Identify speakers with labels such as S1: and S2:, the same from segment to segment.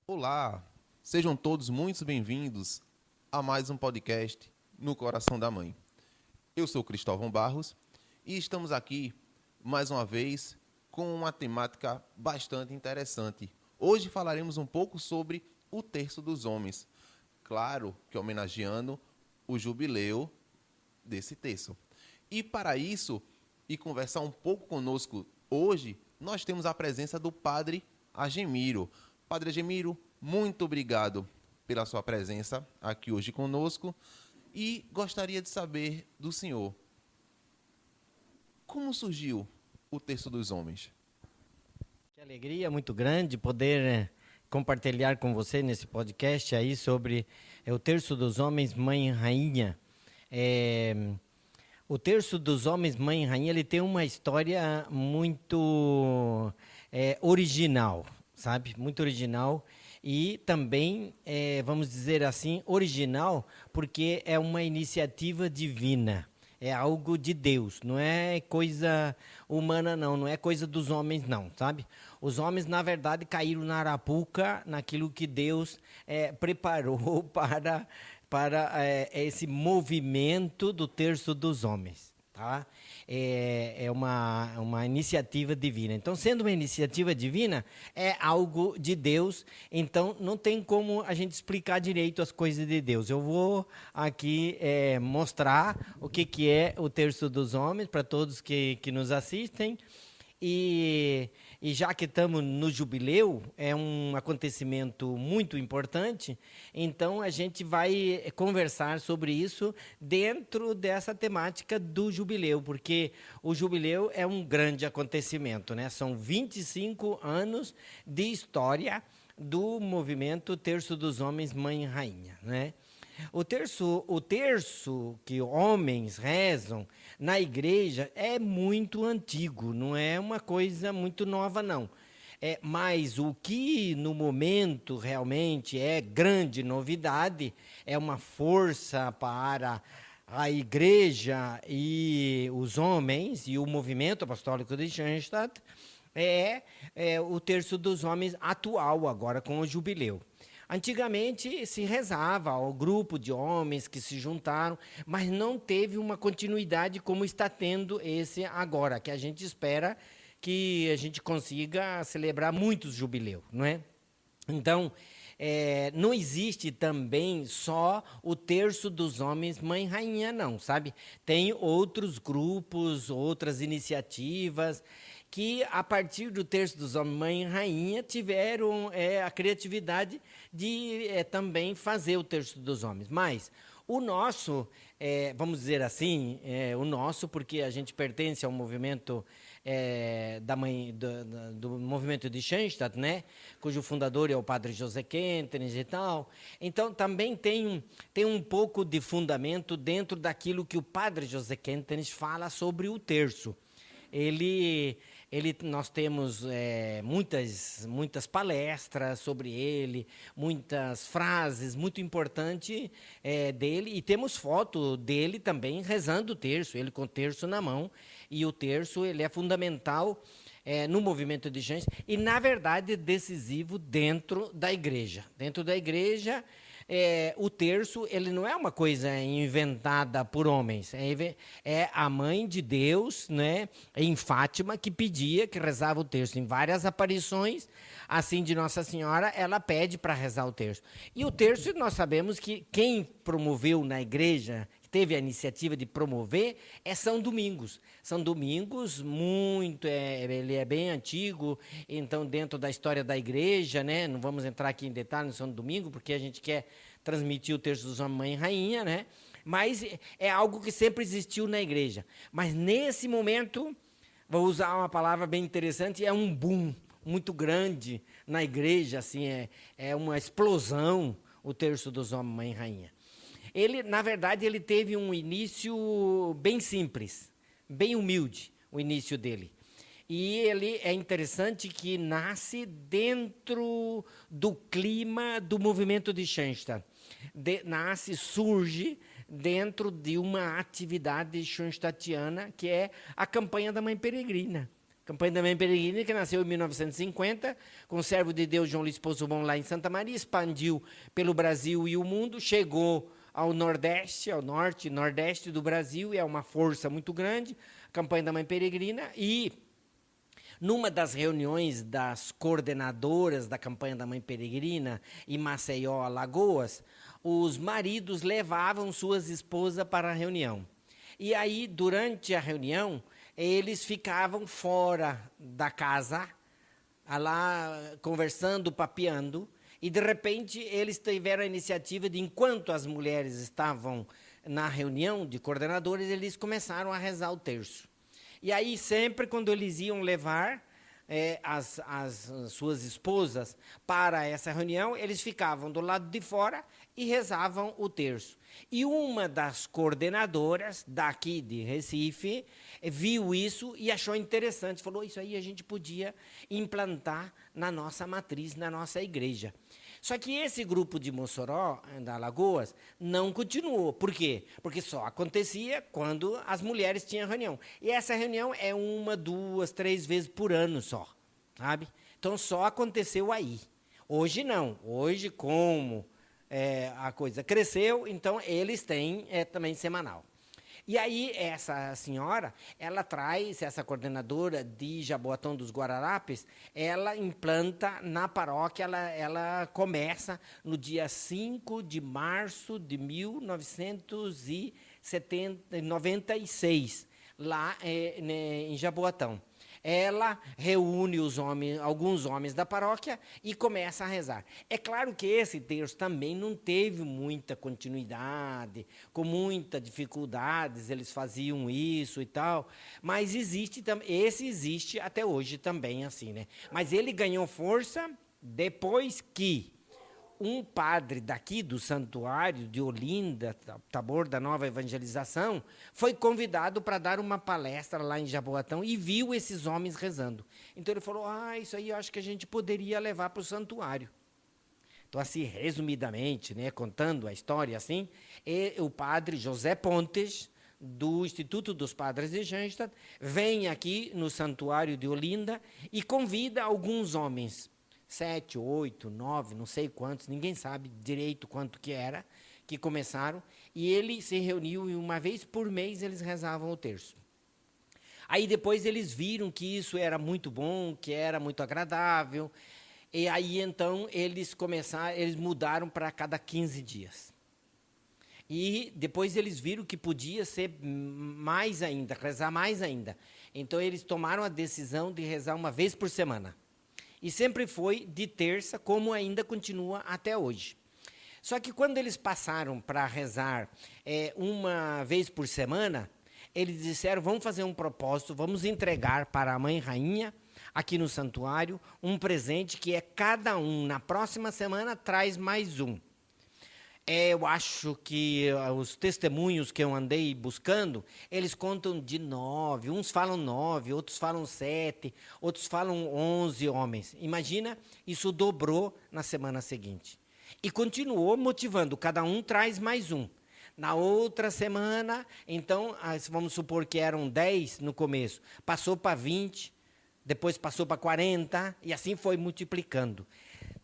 S1: Olá, sejam todos muito bem-vindos a mais um podcast No Coração da Mãe. Eu sou Cristóvão Barros e estamos aqui mais uma vez com uma temática bastante interessante. Hoje falaremos um pouco sobre o Terço dos Homens, claro que homenageando o jubileu desse terço. E para isso, e conversar um pouco conosco hoje, nós temos a presença do Padre Agemiro. Padre Agemiro, muito obrigado pela sua presença aqui hoje conosco e gostaria de saber do senhor, como surgiu o Terço dos Homens?
S2: Que alegria muito grande poder compartilhar com você nesse podcast aí sobre o Terço dos Homens, Mãe e Rainha. O Terço dos Homens, Mãe e Rainha, ele tem uma história muito original, sabe? Muito original e também, vamos dizer assim, original porque é uma iniciativa divina. É algo de Deus, não é coisa humana não é coisa dos homens não, sabe? Os homens, na verdade, caíram na arapuca, naquilo que Deus preparou para esse movimento do Terço dos Homens, tá? É uma iniciativa divina. Então, sendo uma iniciativa divina, é algo de Deus, então não tem como a gente explicar direito as coisas de Deus. Eu vou aqui mostrar o que é o Terço dos Homens para todos que nos assistem. E já que estamos no jubileu, é um acontecimento muito importante, então a gente vai conversar sobre isso dentro dessa temática do jubileu, porque o jubileu é um grande acontecimento, né? São 25 anos de história do movimento Terço dos Homens, Mãe e Rainha, né? O terço que homens rezam na igreja é muito antigo, não é uma coisa muito nova, não. Mas o que no momento realmente é grande novidade, é uma força para a igreja e os homens e o movimento apostólico de Schanstatt, é o Terço dos Homens atual, agora com o jubileu. Antigamente se rezava ao grupo de homens que se juntaram, mas não teve uma continuidade como está tendo esse agora, que a gente espera que a gente consiga celebrar muitos jubileus, não é? Então, não existe também só o Terço dos Homens Mãe e Rainha, não, sabe? Tem outros grupos, outras iniciativas que, a partir do Terço dos Homens Mãe e Rainha, tiveram a criatividade de também fazer o Terço dos Homens. Mas o nosso, vamos dizer assim, o nosso, porque a gente pertence ao movimento do movimento de Schanstatt, né? Cujo fundador é o padre José Kentenich e tal. Então, também tem um pouco de fundamento dentro daquilo que o padre José Kentenich fala sobre o terço. Nós temos muitas palestras sobre ele, muitas frases muito importantes dele, e temos foto dele também rezando o terço, ele com o terço na mão, e o terço ele é fundamental no movimento de gente e, na verdade, decisivo dentro da igreja. Dentro da igreja, o terço ele não é uma coisa inventada por homens, é a mãe de Deus, né, em Fátima, que pedia, que rezava o terço. Em várias aparições, assim, de Nossa Senhora, ela pede para rezar o terço. E o terço, nós sabemos que quem promoveu na igreja, teve a iniciativa de promover, é São Domingos. São Domingos, ele é bem antigo, então dentro da história da igreja, né? Não vamos entrar aqui em detalhes no São Domingo, porque a gente quer transmitir o Terço dos Homens, Mãe e Rainha, né? Mas é algo que sempre existiu na igreja. Mas nesse momento, vou usar uma palavra bem interessante, é um boom muito grande na igreja, assim, é uma explosão o Terço dos Homens, Mãe e Rainha. Ele, na verdade, ele teve um início bem simples, bem humilde, o início dele. E ele é interessante que nasce dentro do clima do movimento de Schanstatt. Surge dentro de uma atividade schanstattiana, que é a campanha da Mãe Peregrina. Campanha da Mãe Peregrina, que nasceu em 1950, com o servo de Deus João Luiz Poçobon lá em Santa Maria, expandiu pelo Brasil e o mundo, chegou ao Nordeste, ao Norte e Nordeste do Brasil, e é uma força muito grande, a Campanha da Mãe Peregrina, e numa das reuniões das coordenadoras da Campanha da Mãe Peregrina em Maceió, Alagoas, os maridos levavam suas esposas para a reunião. E aí, durante a reunião, eles ficavam fora da casa, lá conversando, papeando, e de repente eles tiveram a iniciativa de, enquanto as mulheres estavam na reunião de coordenadores, eles começaram a rezar o terço. E aí, sempre quando eles iam levar as suas esposas para essa reunião, eles ficavam do lado de fora e rezavam o terço. E uma das coordenadoras daqui de Recife viu isso e achou interessante, falou, isso aí a gente podia implantar na nossa matriz, na nossa igreja. Só que esse grupo de Mossoró, da Alagoas, não continuou. Por quê? Porque só acontecia quando as mulheres tinham reunião. E essa reunião é 1, 2, 3 vezes por ano só, sabe? Então, só aconteceu aí. Hoje não. Hoje, como a coisa cresceu, então eles têm também semanal. E aí, essa senhora, ela traz, essa coordenadora de Jaboatão dos Guararapes, ela implanta na paróquia, ela começa no dia 5 de março de 1996, lá em Jaboatão. Ela reúne alguns homens da paróquia e começa a rezar. É claro que esse terço também não teve muita continuidade, com muitas dificuldades, eles faziam isso e tal, mas esse existe até hoje também, assim, né? Mas ele ganhou força depois que um padre daqui do santuário de Olinda, Tabor da Nova Evangelização, foi convidado para dar uma palestra lá em Jaboatão e viu esses homens rezando. Então ele falou, isso aí eu acho que a gente poderia levar para o santuário. Então, assim, resumidamente, né, contando a história assim, o padre José Pontes, do Instituto dos Padres de Janstatt, vem aqui no santuário de Olinda e convida alguns homens, 7, 8, 9, não sei quantos, ninguém sabe direito quanto que era, que começaram, e ele se reuniu e uma vez por mês eles rezavam o terço. Aí depois eles viram que isso era muito bom, que era muito agradável, e aí então eles mudaram para cada 15 dias. E depois eles viram que podia ser mais ainda, rezar mais ainda. Então eles tomaram a decisão de rezar uma vez por semana. E sempre foi de terça, como ainda continua até hoje. Só que quando eles passaram para rezar uma vez por semana, eles disseram, vamos fazer um propósito, vamos entregar para a Mãe Rainha, aqui no santuário, um presente que é cada um, na próxima semana, traz mais um. Eu acho que os testemunhos que eu andei buscando, eles contam de 9, uns falam 9, outros falam 7, outros falam 11 homens. Imagina, isso dobrou na semana seguinte. E continuou motivando, cada um traz mais um. Na outra semana, então, vamos supor que eram 10 no começo, passou para 20, depois passou para 40, e assim foi multiplicando.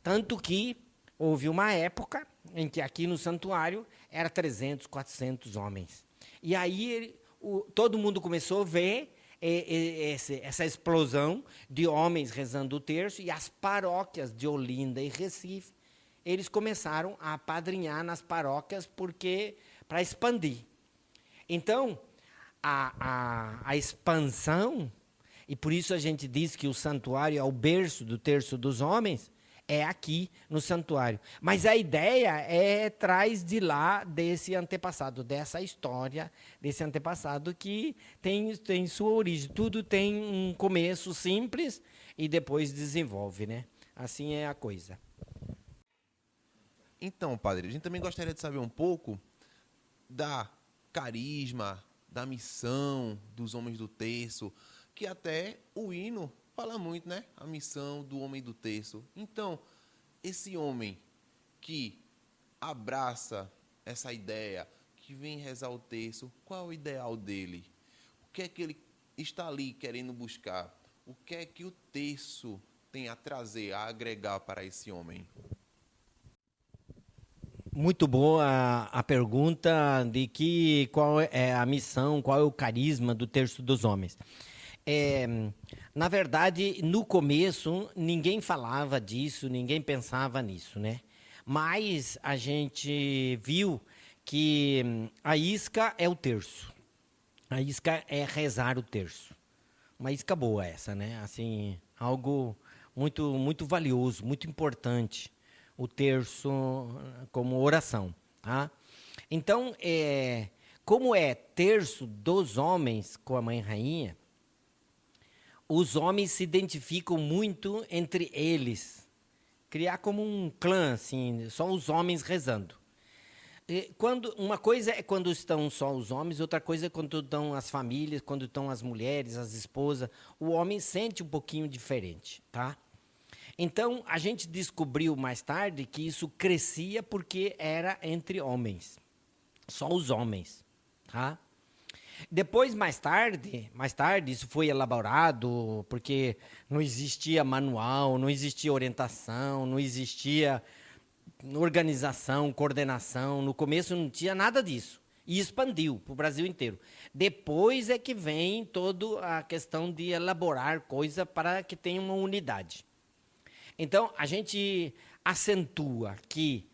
S2: Tanto que houve uma época em que aqui no santuário era 300, 400 homens. E aí todo mundo começou a ver essa explosão de homens rezando o terço, e as paróquias de Olinda e Recife, eles começaram a apadrinhar nas paróquias para expandir. Então, a expansão, e por isso a gente diz que o santuário é o berço do terço dos homens, é aqui no santuário. Mas a ideia traz de lá desse antepassado, dessa história, desse antepassado que tem sua origem. Tudo tem um começo simples e depois desenvolve, né? Assim é a coisa.
S1: Então, padre, a gente também gostaria de saber um pouco da carisma, da missão dos homens do terço, que até o hino fala muito, né? A missão do homem do terço. Então, esse homem que abraça essa ideia, que vem rezar o terço, qual é o ideal dele? O que é que ele está ali querendo buscar? o que é que o terço tem a trazer, a agregar para esse homem?
S2: Muito boa a pergunta de que qual é a missão, qual é o carisma do Terço dos Homens. É, na verdade, no começo, ninguém falava disso, ninguém pensava nisso, né? Mas a gente viu que a isca é o terço. A isca é rezar o terço. Uma isca boa essa, né? Assim, algo muito valioso, muito importante. O terço como oração, tá? Então, como é terço dos homens com a mãe rainha, os homens se identificam muito entre eles. Criar como um clã, assim, só os homens rezando. Uma coisa é quando estão só os homens, outra coisa é quando estão as famílias, quando estão as mulheres, as esposas. O homem sente um pouquinho diferente, tá? Então, a gente descobriu mais tarde que isso crescia porque era entre homens. Só os homens, tá? Depois, mais tarde, isso foi elaborado porque não existia manual, não existia orientação, não existia organização, coordenação. No começo não tinha nada disso. E expandiu para o Brasil inteiro. Depois é que vem toda a questão de elaborar coisa para que tenha uma unidade. Então, a gente acentua que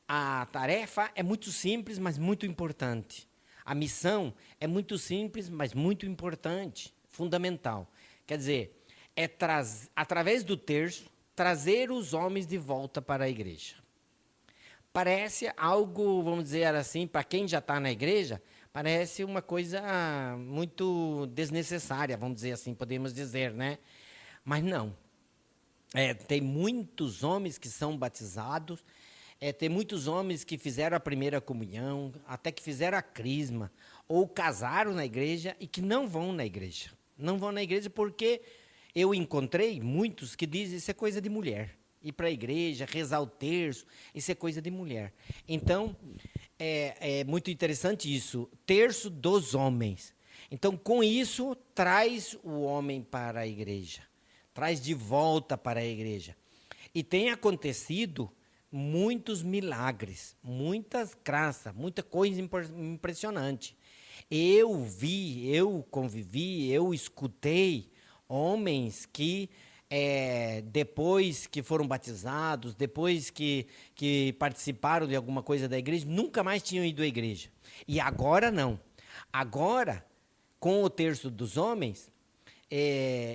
S2: a tarefa é muito simples, mas muito importante. A missão é muito simples, mas muito importante, fundamental. Quer dizer, através do terço, trazer os homens de volta para a igreja. Parece algo, vamos dizer assim, para quem já está na igreja, parece uma coisa muito desnecessária, vamos dizer assim, podemos dizer, né? Mas não. Tem muitos homens que são batizados, tem muitos homens que fizeram a primeira comunhão, até que fizeram a crisma, ou casaram na igreja e que não vão na igreja. Não vão na igreja porque eu encontrei muitos que dizem isso é coisa de mulher. Ir para a igreja, rezar o terço, isso é coisa de mulher. Então, é muito interessante isso, terço dos homens. Então, com isso, traz o homem para a igreja. Traz de volta para a igreja. E tem acontecido muitos milagres, muitas graças, muita coisa impressionante. Eu vi, eu convivi, eu escutei homens que, depois que foram batizados, depois que participaram de alguma coisa da igreja, nunca mais tinham ido à igreja. E agora não. Agora, com o terço dos homens,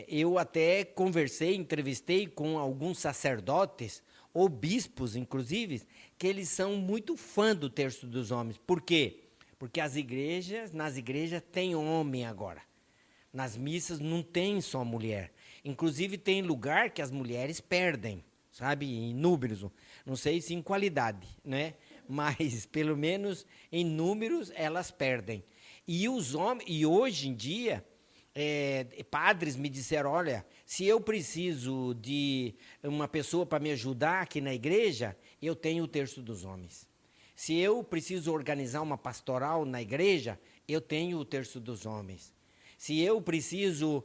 S2: eu até conversei, entrevistei com alguns sacerdotes, ou bispos, inclusive, que eles são muito fã do terço dos homens. Por quê? Porque nas igrejas tem homem agora. Nas missas não tem só mulher. Inclusive tem lugar que as mulheres perdem, sabe, em números. Não sei se em qualidade, né? Mas pelo menos em números elas perdem. E os homens, e hoje em dia, padres me disseram, olha, se eu preciso de uma pessoa para me ajudar aqui na igreja, eu tenho o terço dos homens. Se eu preciso organizar uma pastoral na igreja, eu tenho o terço dos homens. Se eu preciso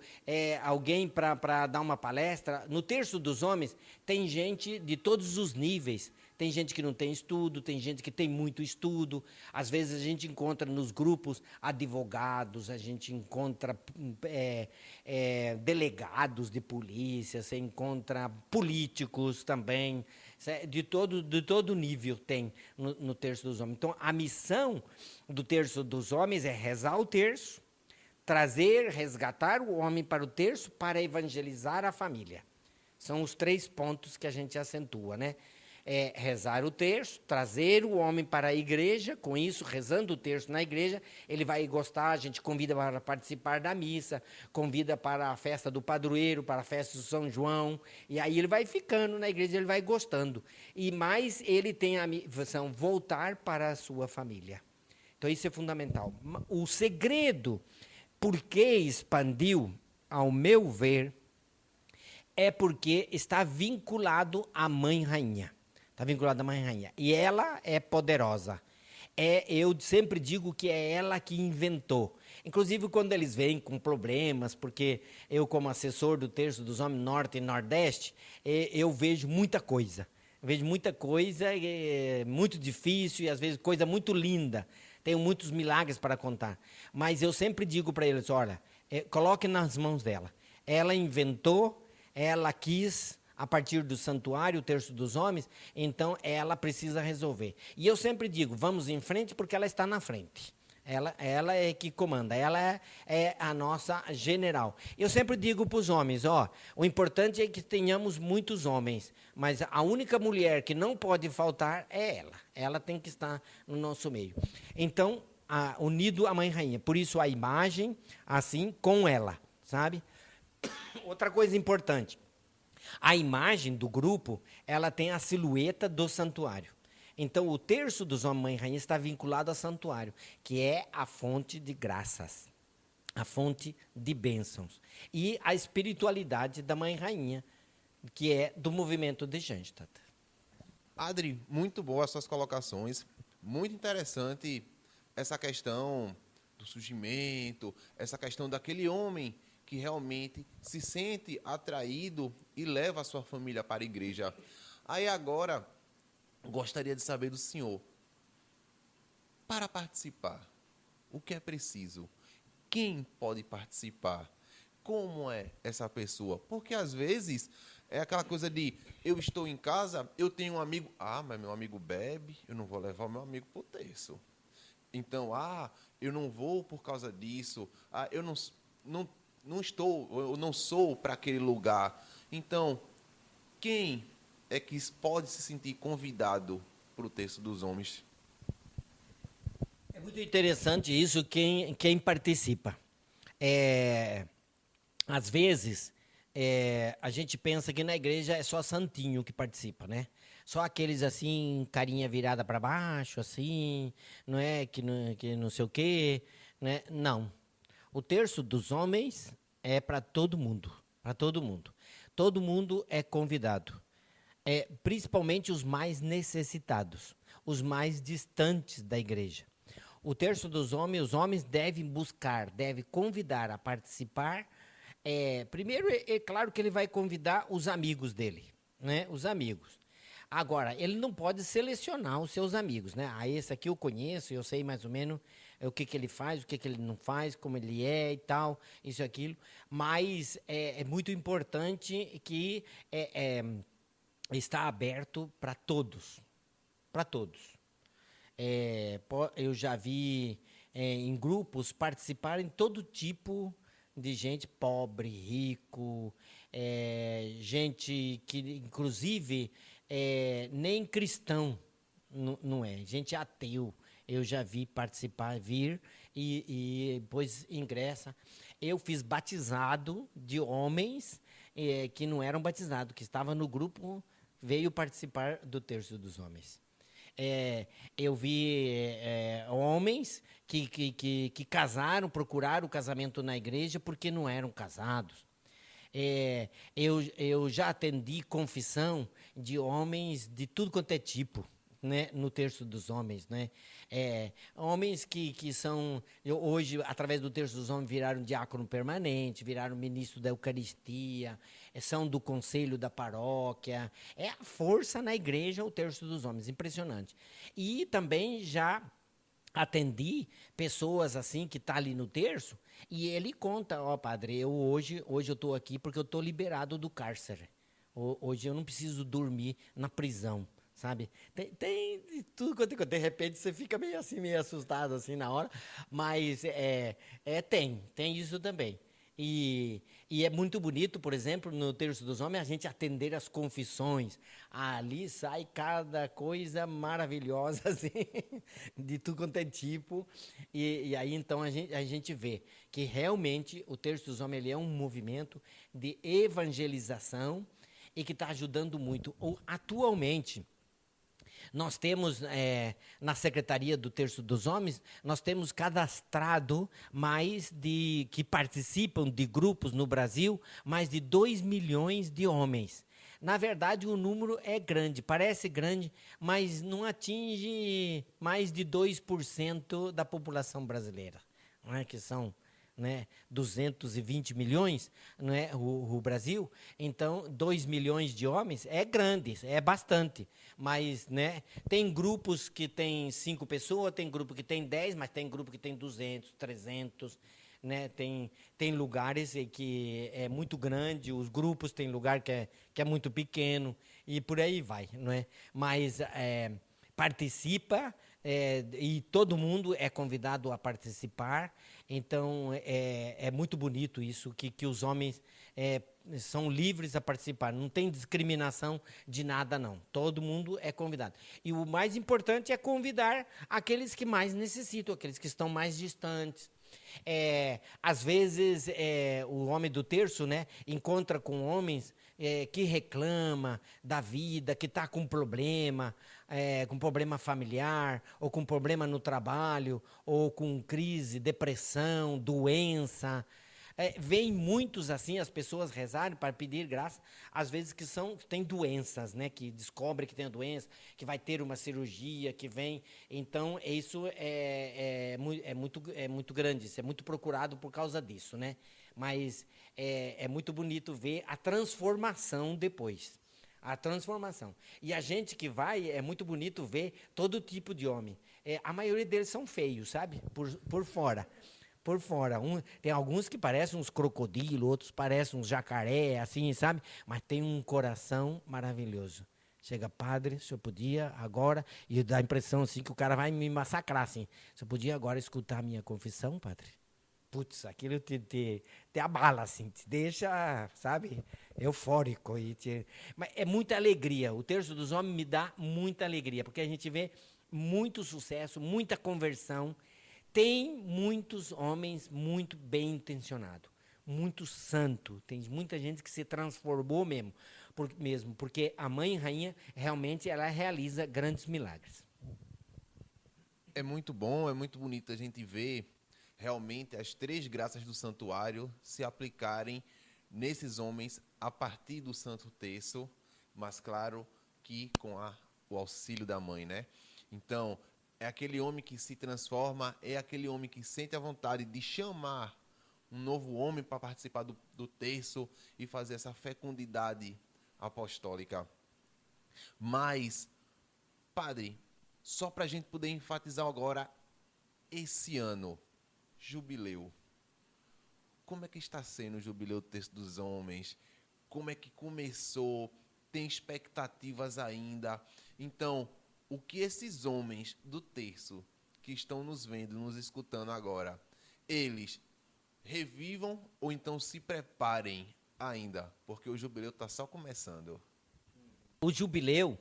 S2: alguém para dar uma palestra, no terço dos homens tem gente de todos os níveis. Tem gente que não tem estudo, tem gente que tem muito estudo. Às vezes a gente encontra nos grupos advogados, a gente encontra delegados de polícia, você encontra políticos também. De todo nível tem no terço dos homens. Então, a missão do terço dos homens é rezar o terço, trazer, resgatar o homem para o terço para evangelizar a família. São os 3 pontos que a gente acentua, né? Rezar o terço, trazer o homem para a igreja, com isso, rezando o terço na igreja, ele vai gostar, a gente convida para participar da missa, convida para a festa do padroeiro, para a festa do São João, e aí ele vai ficando na igreja, ele vai gostando. E mais ele tem a missão, voltar para a sua família. Então isso é fundamental. O segredo, por que expandiu, ao meu ver, é porque está vinculado à Mãe Rainha. Está vinculado à Mãe Rainha. E ela é poderosa. Eu sempre digo que é ela que inventou. Inclusive, quando eles vêm com problemas, porque eu, como assessor do Terço dos Homens Norte e Nordeste, eu vejo muita coisa. Vejo muita coisa, muito difícil e às vezes coisa muito linda. Tenho muitos milagres para contar. Mas eu sempre digo para eles, olha, coloque nas mãos dela. Ela inventou, ela quis, a partir do santuário, o Terço dos Homens, então ela precisa resolver. E eu sempre digo, vamos em frente porque ela está na frente. Ela é que comanda, ela é a nossa general. Eu sempre digo para os homens, o importante é que tenhamos muitos homens, mas a única mulher que não pode faltar é ela. Ela tem que estar no nosso meio. Então, unido à Mãe Rainha. Por isso a imagem, assim, com ela, sabe? Outra coisa importante, a imagem do grupo, ela tem a silhueta do santuário. Então, o Terço dos Homens Mãe Rainha está vinculado ao santuário, que é a fonte de graças, a fonte de bênçãos. E a espiritualidade da Mãe Rainha, que é do movimento de Janstad.
S1: Adri, muito boas as suas colocações. Muito interessante essa questão do surgimento, essa questão daquele homem que realmente se sente atraído e leva a sua família para a igreja. Aí agora, gostaria de saber do senhor, para participar, o que é preciso? Quem pode participar? Como é essa pessoa? Porque às vezes é aquela coisa de, eu estou em casa, eu tenho um amigo, mas meu amigo bebe, eu não vou levar o meu amigo para o terço. Então, eu não vou por causa disso, eu não sou para aquele lugar. Então, quem é que pode se sentir convidado para o Terço dos Homens?
S2: É muito interessante isso, quem participa. Às vezes, a gente pensa que na igreja é só santinho que participa, né? Só aqueles assim, carinha virada para baixo, assim, não é? Que não sei o quê, né? Não. O Terço dos Homens é para todo mundo, para todo mundo. Todo mundo é convidado. Principalmente os mais necessitados, os mais distantes da igreja. O Terço dos Homens, os homens devem buscar, devem convidar a participar. Primeiro, claro que ele vai convidar os amigos dele, né? Os amigos. Agora, ele não pode selecionar os seus amigos, né? Esse aqui eu conheço, eu sei mais ou menos o que ele faz, o que ele não faz, como ele é e tal, isso e aquilo. Mas é muito importante que está aberto para todos, para todos. Eu já vi em grupos participarem todo tipo de gente, pobre, rico, gente que, inclusive, nem cristão não é, gente ateu. Eu já vi participar, vir e depois ingressa. Eu fiz batizado de homens que não eram batizados, que estavam no grupo, veio participar do Terço dos Homens. Eu vi homens que casaram, procuraram o casamento na igreja porque não eram casados. Eu já atendi confissão de homens de tudo quanto é tipo, né, no Terço dos Homens, né? Homens que são, hoje, através do Terço dos Homens, viraram diácono permanente, viraram ministro da Eucaristia, são do conselho da paróquia. É a força na igreja, o Terço dos Homens, impressionante. E também já atendi pessoas assim que tá ali no terço e ele conta, padre, hoje eu estou aqui porque eu estou liberado do cárcere. Hoje eu não preciso dormir na prisão, sabe? Tem tudo quanto de repente você fica meio assim, meio assustado assim na hora, mas tem isso também. E é muito bonito, por exemplo, no Terço dos Homens, a gente atender as confissões. Ali sai cada coisa maravilhosa, assim, de tudo quanto é tipo. E aí, então, a gente vê que realmente o Terço dos Homens ele é um movimento de evangelização e que está ajudando muito. Atualmente, nós temos, na Secretaria do Terço dos Homens, nós temos cadastrado que participam de grupos no Brasil, mais de 2 milhões de homens. Na verdade, o número é grande, parece grande, mas não atinge mais de 2% da população brasileira, não é? Que são, né, 220 milhões, não é, o Brasil. Então, 2 milhões de homens é grande, é bastante. Mas, né, tem grupos que tem 5 pessoas, tem grupo que tem 10, mas tem grupo que tem 200, 300. Né? Tem lugares em que é muito grande, os grupos tem lugar que é muito pequeno e por aí vai, não é? Mas participa e todo mundo é convidado a participar, então é muito bonito isso, que os homens são livres a participar, não tem discriminação de nada não, todo mundo é convidado. E o mais importante é convidar aqueles que mais necessitam, aqueles que estão mais distantes. Às vezes o homem do terço, né, encontra com homens que reclama da vida, que está com problema familiar, ou com problema no trabalho, ou com crise, depressão, doença. Vem muitos assim, as pessoas rezarem para pedir graça, às vezes que tem doenças, né? Que descobre que tem a doença, que vai ter uma cirurgia, que vem. Então, isso é muito grande, isso é muito procurado por causa disso, né? Mas é muito bonito ver a transformação depois. A transformação. E a gente que vai, é muito bonito ver todo tipo de homem. A maioria deles são feios, sabe? Por fora. Por fora. Tem alguns que parecem uns crocodilos, outros parecem uns jacaré, assim, sabe? Mas tem um coração maravilhoso. Chega, padre, o senhor podia agora, e dá a impressão assim que o cara vai me massacrar, assim. O senhor podia agora escutar a minha confissão, padre? Putz, aquilo te abala, assim, te deixa, sabe, eufórico. Mas é muita alegria. O Terço dos Homens me dá muita alegria, porque a gente vê muito sucesso, muita conversão. Tem muitos homens muito bem intencionados, muito santo. Tem muita gente que se transformou mesmo, porque a Mãe Rainha realmente ela realiza grandes milagres.
S1: É muito bom, é muito bonito a gente ver realmente as 3 graças do santuário se aplicarem nesses homens a partir do Santo Terço, mas claro que com o auxílio da mãe, né? Então, é aquele homem que se transforma, é aquele homem que sente a vontade de chamar um novo homem para participar do terço e fazer essa fecundidade apostólica. Mas, padre, só para a gente poder enfatizar agora esse ano, jubileu. Como é que está sendo o jubileu do Terço dos Homens? Como é que começou? Tem expectativas ainda? Então, o que esses homens do terço que estão nos vendo, nos escutando agora, eles revivam ou então se preparem ainda? Porque o jubileu está só começando.
S2: O jubileu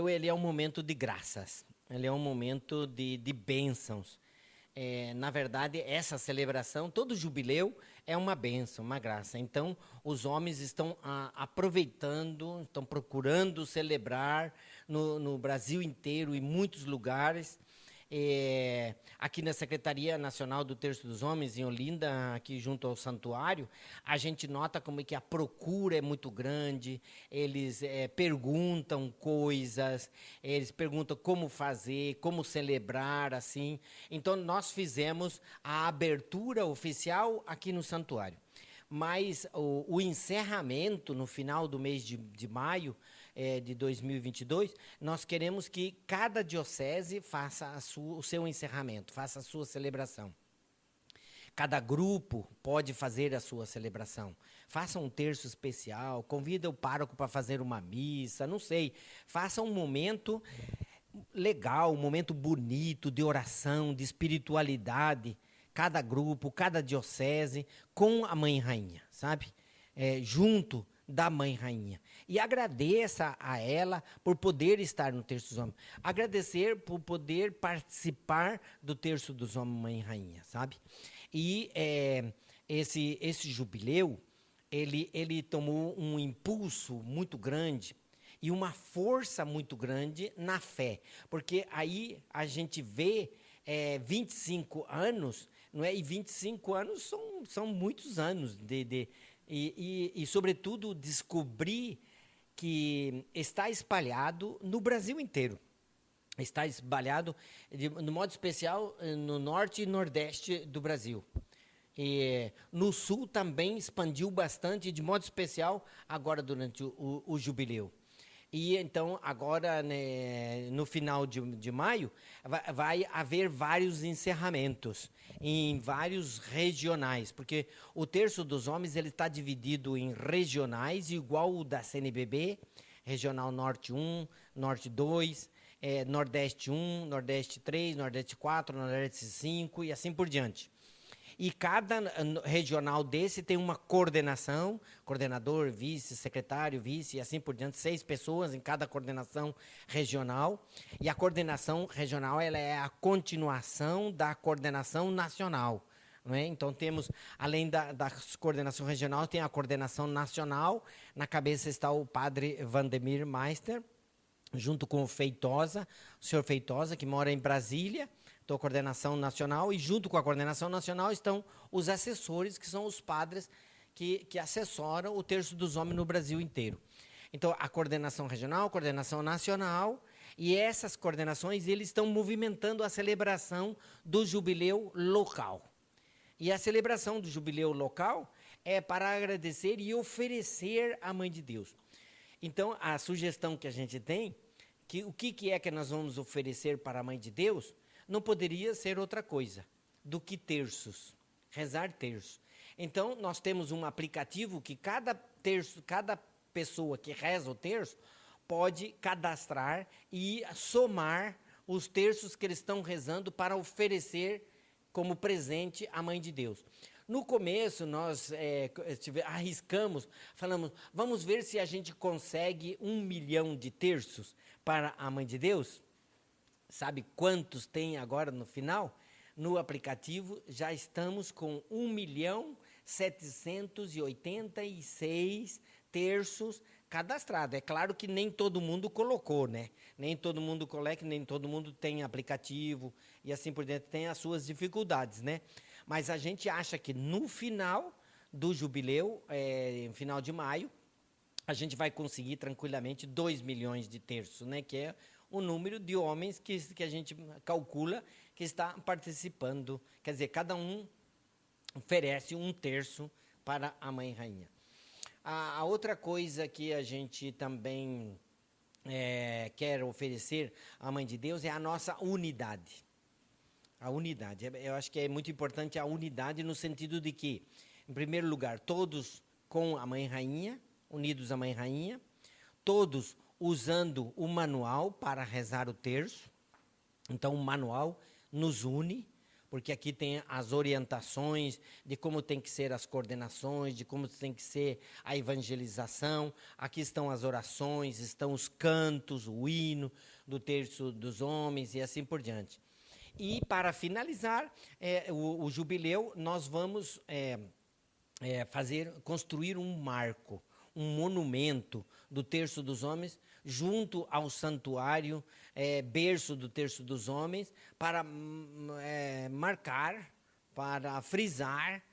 S2: ele é um momento de graças, ele é um momento de bênçãos. Na verdade, essa celebração, todo jubileu é uma bênção, uma graça. Então, os homens estão aproveitando, estão procurando celebrar no Brasil inteiro, em muitos lugares. Aqui na Secretaria Nacional do Terço dos Homens, em Olinda, aqui junto ao santuário, a gente nota como é que a procura é muito grande, eles perguntam coisas, eles perguntam como fazer, como celebrar, assim. Então, nós fizemos a abertura oficial aqui no santuário. Mas o encerramento, no final do mês de maio de 2022, nós queremos que cada diocese faça o seu encerramento, faça a sua celebração. Cada grupo pode fazer a sua celebração. Faça um terço especial, convida o pároco para fazer uma missa, não sei. Faça um momento legal, um momento bonito de oração, de espiritualidade. Cada grupo, cada diocese, com a Mãe Rainha, sabe? Junto da Mãe Rainha. E agradeça a ela por poder estar no Terço dos Homens. Agradecer por poder participar do Terço dos Homens, Mãe Rainha, sabe? E esse jubileu, ele tomou um impulso muito grande e uma força muito grande na fé. Porque aí a gente vê 25 anos, não é? E 25 anos são muitos anos e sobretudo, descobrir que está espalhado no Brasil inteiro. Está espalhado, no modo especial, no norte e nordeste do Brasil. E no sul também expandiu bastante, de modo especial, agora durante o jubileu. E então, agora, né, no final de maio, vai haver vários encerramentos em vários regionais, porque o Terço dos Homens ele está dividido em regionais, igual o da CNBB, Regional Norte 1, Norte 2, Nordeste 1, Nordeste 3, Nordeste 4, Nordeste 5 e assim por diante. E cada regional desse tem uma coordenação, coordenador, vice, secretário, vice e assim por diante, 6 pessoas em cada coordenação regional. E a coordenação regional ela é a continuação da coordenação nacional. Não é? Então temos, além da coordenação regional, tem a coordenação nacional. Na cabeça está o padre Vandemir Meister, junto com o Feitosa, o senhor Feitosa, que mora em Brasília, então a coordenação nacional, e junto com a coordenação nacional estão os assessores, que são os padres que assessoram o Terço dos Homens no Brasil inteiro. Então, a coordenação regional, a coordenação nacional, e essas coordenações, eles estão movimentando a celebração do jubileu local. E a celebração do jubileu local é para agradecer e oferecer à Mãe de Deus. Então, a sugestão que a gente tem, que o que é que nós vamos oferecer para a Mãe de Deus, não poderia ser outra coisa do que terços, rezar terço. Então, nós temos um aplicativo que cada pessoa que reza o terço pode cadastrar e somar os terços que eles estão rezando para oferecer como presente à Mãe de Deus. No começo, nós arriscamos, falamos, vamos ver se a gente consegue 1 milhão de terços para a Mãe de Deus. Sabe quantos tem agora no final? No aplicativo já estamos com 1.786 terços cadastrados. É claro que nem todo mundo colocou, né? Nem todo mundo coloca, nem todo mundo tem aplicativo e assim por diante, tem as suas dificuldades, né? Mas a gente acha que no final do jubileu, no final de maio, a gente vai conseguir tranquilamente 2 milhões de terços, né? Que é o número de homens que a gente calcula que está participando. Quer dizer, cada um oferece 1/3 para a Mãe Rainha. A outra coisa que a gente também quer oferecer à Mãe de Deus é a nossa unidade. A unidade. Eu acho que é muito importante a unidade no sentido de que, em primeiro lugar, todos com a Mãe Rainha, unidos à Mãe Rainha, todos usando o manual para rezar o terço. Então, o manual nos une, porque aqui tem as orientações de como tem que ser as coordenações, de como tem que ser a evangelização. Aqui estão as orações, estão os cantos, o hino do Terço dos Homens e assim por diante. E, para finalizar o jubileu, nós vamos construir um marco, um monumento do Terço dos Homens junto ao santuário, berço do Terço dos Homens, para marcar, para frisar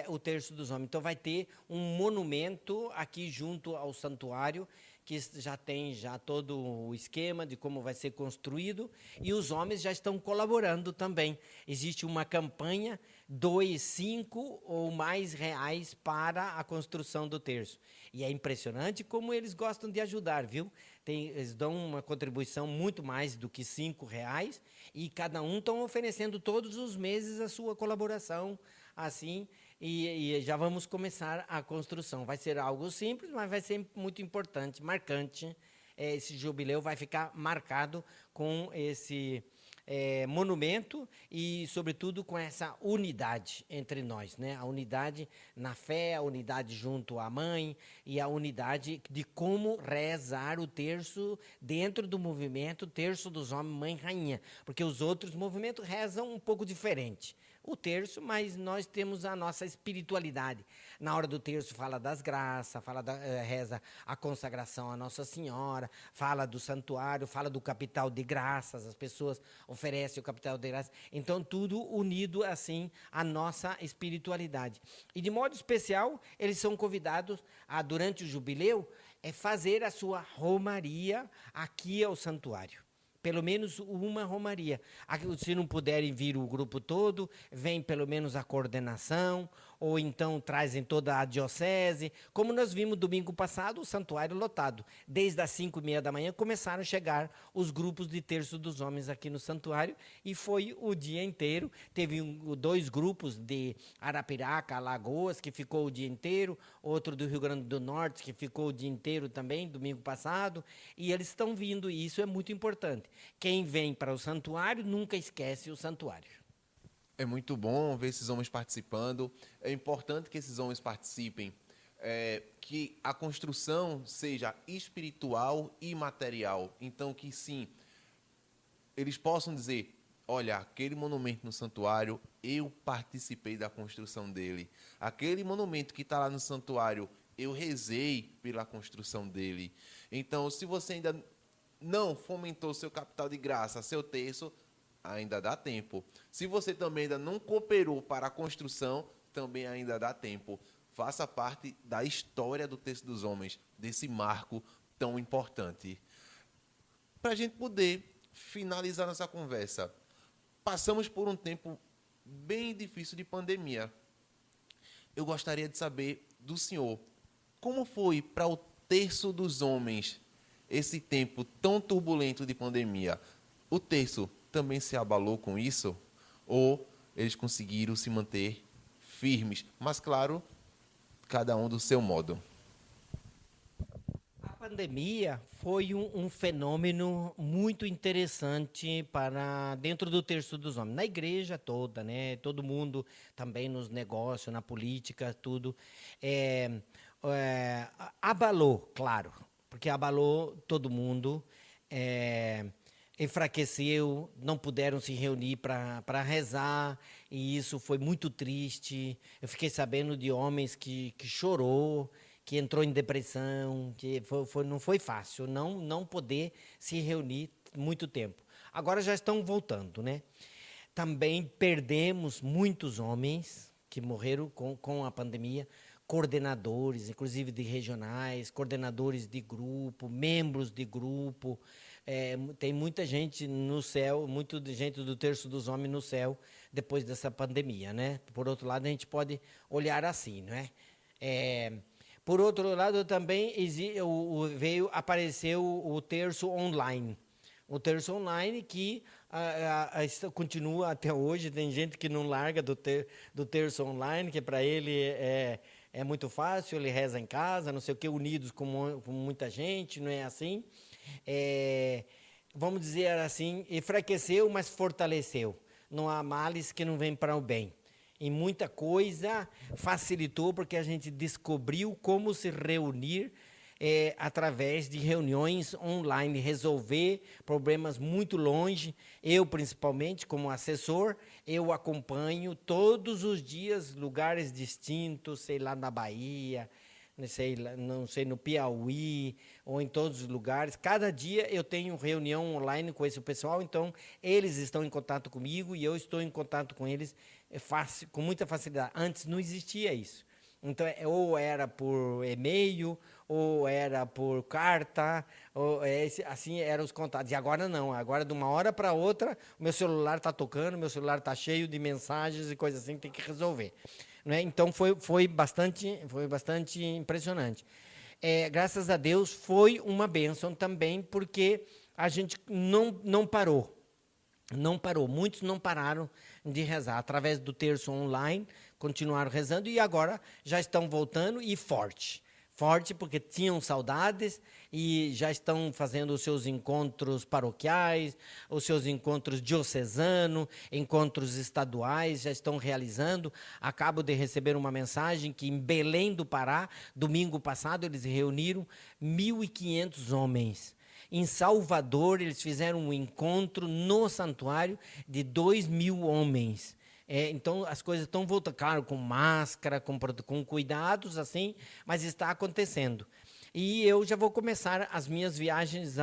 S2: o Terço dos Homens. Então vai ter um monumento aqui junto ao santuário, que já tem todo o esquema de como vai ser construído, e os homens já estão colaborando também. Existe uma campanha, 2, 5 ou mais reais para a construção do terço. E é impressionante como eles gostam de ajudar, viu? Eles dão uma contribuição muito mais do que 5 reais, e cada um estão oferecendo todos os meses a sua colaboração, assim, e já vamos começar a construção. Vai ser algo simples, mas vai ser muito importante, marcante. Esse jubileu vai ficar marcado com esse monumento e, sobretudo, com essa unidade entre nós, né? A unidade na fé, a unidade junto à mãe e a unidade de como rezar o terço dentro do movimento Terço dos Homens, Mãe Rainha, porque os outros movimentos rezam um pouco diferente. O terço, mas nós temos a nossa espiritualidade. Na hora do terço fala das graças, reza a consagração à Nossa Senhora, fala do santuário, fala do capital de graças, as pessoas oferecem o capital de graças. Então, tudo unido assim à nossa espiritualidade. E de modo especial, eles são convidados a, durante o jubileu, é fazer a sua romaria aqui ao santuário. Pelo menos uma romaria. Se não puderem vir o grupo todo, vem pelo menos a coordenação, ou então trazem toda a diocese. Como nós vimos domingo passado, o santuário lotado. Desde as 5h30 da manhã começaram a chegar os grupos de terço dos homens aqui no santuário, e foi o dia inteiro. Teve 2 grupos de Arapiraca, Alagoas, que ficou o dia inteiro, outro do Rio Grande do Norte, que ficou o dia inteiro também, domingo passado, e eles estão vindo, e isso é muito importante. Quem vem para o santuário nunca esquece o santuário.
S1: É muito bom ver esses homens participando. É importante que esses homens participem, que a construção seja espiritual e material. Então, que sim, eles possam dizer: olha, aquele monumento no santuário, eu participei da construção dele. Aquele monumento que está lá no santuário, eu rezei pela construção dele. Então, se você ainda não fomentou seu capital de graça, seu terço, ainda dá tempo. Se você também ainda não cooperou para a construção, também ainda dá tempo. Faça parte da história do Terço dos Homens, desse marco tão importante. Para a gente poder finalizar nossa conversa, passamos por um tempo bem difícil de pandemia. Eu gostaria de saber do senhor, como foi para o Terço dos Homens esse tempo tão turbulento de pandemia? O terço também se abalou com isso? Ou eles conseguiram se manter firmes? Mas, claro, cada um do seu modo.
S2: A pandemia foi um fenômeno muito interessante para dentro do Terço dos Homens, na igreja toda, né? Todo mundo também nos negócios, na política, tudo. Abalou, claro, porque abalou todo mundo, enfraqueceu, não puderam se reunir para rezar, e isso foi muito triste. Eu fiquei sabendo de homens que chorou, que entrou em depressão, que não foi fácil não poder se reunir muito tempo. Agora já estão voltando, né? Também perdemos muitos homens que morreram com a pandemia, coordenadores, inclusive de regionais, coordenadores de grupo, membros de grupo. Tem muita gente no céu, muita gente do Terço dos Homens no céu depois dessa pandemia, né? Por outro lado, a gente pode olhar assim, não é? Por outro lado, também apareceu o terço online. O terço online que continua até hoje. Tem gente que não larga do terço online, que para ele é muito fácil, ele reza em casa, não sei o que, unidos com muita gente, não é assim? Vamos dizer assim, enfraqueceu, mas fortaleceu. Não há males que não vêm para o bem. E muita coisa facilitou, porque a gente descobriu como se reunir através de reuniões online, resolver problemas muito longe. Eu, principalmente, como assessor, eu acompanho todos os dias lugares distintos, sei lá, na Bahia, não sei, no Piauí, ou em todos os lugares. Cada dia eu tenho reunião online com esse pessoal, então eles estão em contato comigo e eu estou em contato com eles com muita facilidade. Antes não existia isso. Então, ou era por e-mail, ou era por carta, assim eram os contatos. E agora não, agora de uma hora para outra, o meu celular está tocando, meu celular está cheio de mensagens e coisas assim, tem que resolver. Né? Então, foi bastante impressionante. Graças a Deus, foi uma bênção também, porque a gente não parou. Não parou, muitos não pararam de rezar. Através do terço online, continuaram rezando e agora já estão voltando e forte. Forte porque tinham saudades e já estão fazendo os seus encontros paroquiais, os seus encontros diocesanos, encontros estaduais, já estão realizando. Acabo de receber uma mensagem que em Belém do Pará, domingo passado, eles reuniram 1.500 homens. Em Salvador, eles fizeram um encontro no santuário de 2.000 homens. Então, as coisas estão voltando, claro, com máscara, com cuidados, assim, mas está acontecendo. E eu já vou começar as minhas viagens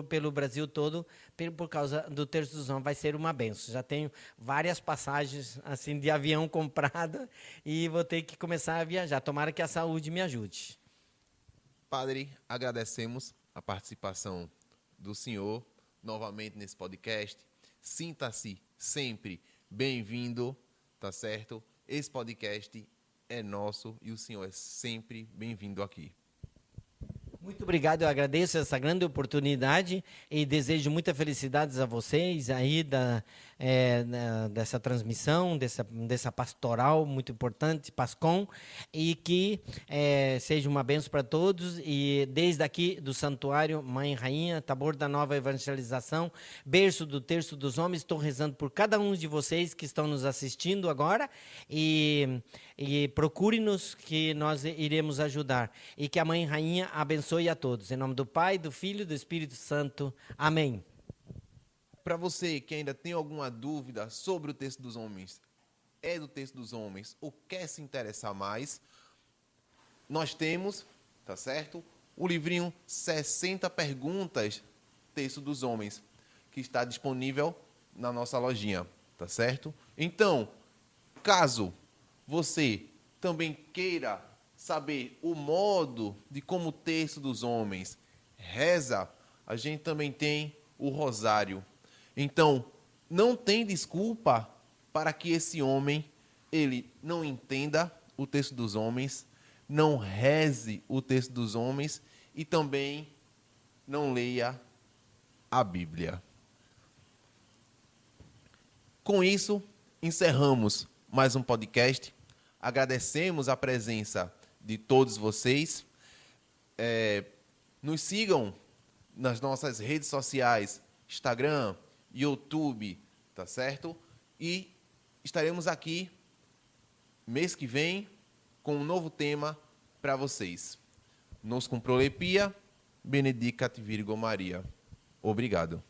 S2: pelo Brasil todo, por causa do Terço dos Homens. Vai ser uma benção. Já tenho várias passagens assim de avião compradas e vou ter que começar a viajar. Tomara que a saúde me ajude.
S1: Padre, agradecemos a participação do senhor novamente nesse podcast. Sinta-se sempre bem-vindo, tá certo? Esse podcast é nosso e o senhor é sempre bem-vindo aqui.
S2: Muito obrigado, eu agradeço essa grande oportunidade e desejo muitas felicidades a vocês aí dessa transmissão, dessa pastoral muito importante, PASCOM, e que seja uma bênção para todos. E desde aqui do Santuário Mãe Rainha, Tabor da Nova Evangelização, berço do Terço dos Homens, estou rezando por cada um de vocês que estão nos assistindo agora e procure-nos que nós iremos ajudar. E que a Mãe Rainha abençoe a todos. Em nome do Pai, do Filho e do Espírito Santo. Amém.
S1: Para você que ainda tem alguma dúvida sobre o Texto dos Homens, é do Texto dos Homens ou quer se interessar mais, nós temos, tá certo? O livrinho 60 Perguntas, Texto dos Homens, que está disponível na nossa lojinha, tá certo? Então, caso você também queira saber o modo de como o Texto dos Homens reza, a gente também tem o rosário. Então, não tem desculpa para que esse homem ele não entenda o Texto dos Homens, não reze o Texto dos Homens e também não leia a Bíblia. Com isso, encerramos mais um podcast. Agradecemos a presença de todos vocês. Nos sigam nas nossas redes sociais, Instagram, YouTube, tá certo? E estaremos aqui mês que vem com um novo tema para vocês. Nos cum prolepia, benedicat Virgo Maria. Obrigado.